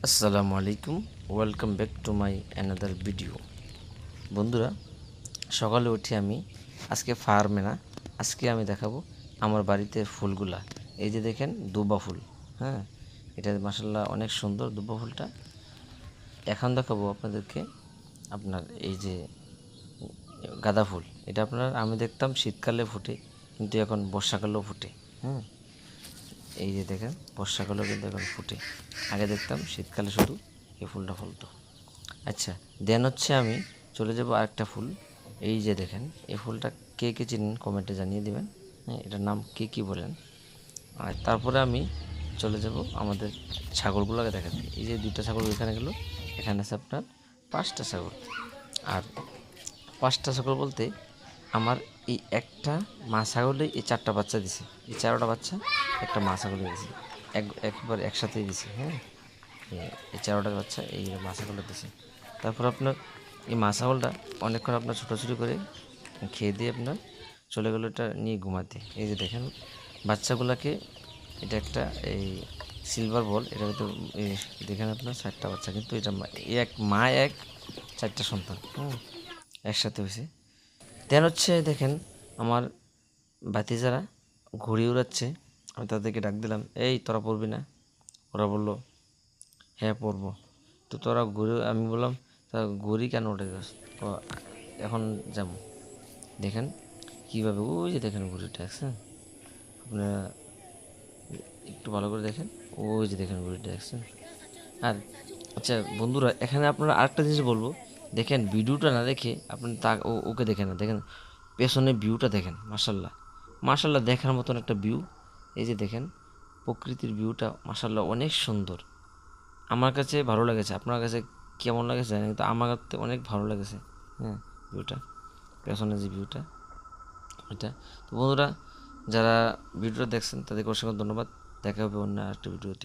আসসালামু আলাইকুম, welcome back to my another video. বন্ধুরা, সকালে উঠে আমি আজকে ফার্মে না, আজকে আমি দেখাবো আমার বাড়িতে ফুলগুলা। এই যে দেখেন দুবা ফুল। হ্যাঁ, এটা মাসাল্লাহ অনেক সুন্দর দুবা ফুলটা। এখন দেখাবো আপনাদেরকে আপনার এই যে গাঁদা ফুল। এটা আপনার আমি দেখতাম শীতকালে ফুটে, কিন্তু এখন বর্ষাকালেও ফুটে। হ্যাঁ, এই যে দেখেন বর্ষাকালেও কিন্তু এখন ফুটে। আগে দেখতাম শীতকালে শুধু এই ফুলটা ফলতো। আচ্ছা, দেন হচ্ছে আমি চলে যাব আরেকটা ফুল। এই যে দেখেন এই ফুলটা কে কে চিনেন কমেন্টে জানিয়ে দিবেন। হ্যাঁ, এটার নাম কে কী বলেন। আর তারপরে আমি চলে যাব আমাদের ছাগলগুলোকে দেখাতে। এই যে দুইটা ছাগল ওইখানে গেল, এখানে আছে আপনার 5টা ছাগল। আর 5টা ছাগল বলতে আমার এই একটা মা ছাগলে এই 4টা বাচ্চা দিছে। এই 4টা বাচ্চা একটা মা ছাগলে দিছে, একবার একসাথেই দিছে। হ্যাঁ, এই 4টার বাচ্চা এই মা ছাগলে দিছে। তারপর আপনার এই মা ছাগলটা অনেকক্ষণ আপনার ছোটাছুটি করে খেয়ে দিয়ে আপনার চলে গেলো এটা নিয়ে ঘুমাতে। এই যে দেখেন বাচ্চাগুলোকে, এটা একটা এই সিলভার বল, এটা তো দেখেন আপনার 4টা বাচ্চা, কিন্তু এটা এক মা 4টা সন্তান একসাথে হয়েছে। দেন হচ্ছে দেখেন আমার ভাতিজারা ঘুড়ি উড়াচ্ছে। আমি তাদেরকে ডাক দিলাম, এই তোরা পড়বি না? ওরা বললো হ্যাঁ পড়বো। তো তোরা ঘুরে, আমি বললাম তা ঘুড়ি কেন উঠে যাস? তো এখন যাবো। দেখেন কীভাবে, ওই যে দেখেন ঘুড়িটা দেখছেন আপনারা, একটু ভালো করে দেখেন, ওই যে দেখেন ঘুড়িটা দেখছেন। আর আচ্ছা বন্ধুরা, এখানে আপনারা আরেকটা জিনিস বলবো, দেখেন ভিডিওটা না দেখে আপনি ওকে দেখেন না, দেখেন পেছনে ভিউটা দেখেন। মার্শাল্লাহ মার্শাল্লাহ, দেখার মতন একটা ভিউ। এই যে দেখেন প্রকৃতির ভিউটা মার্শাল্লাহ অনেক সুন্দর। আমার কাছে ভালো লেগেছে, আপনার কাছে কেমন লাগেছে জানি, কিন্তু আমার কাছে অনেক ভালো লেগেছে। হ্যাঁ, ভিউটা, পেছনে যে ভিউটা এটা। তো বন্ধুরা, যারা ভিডিওটা দেখছেন তাদেরকে অসংখ্য ধন্যবাদ। দেখা হবে অন্য একটা ভিডিওতে।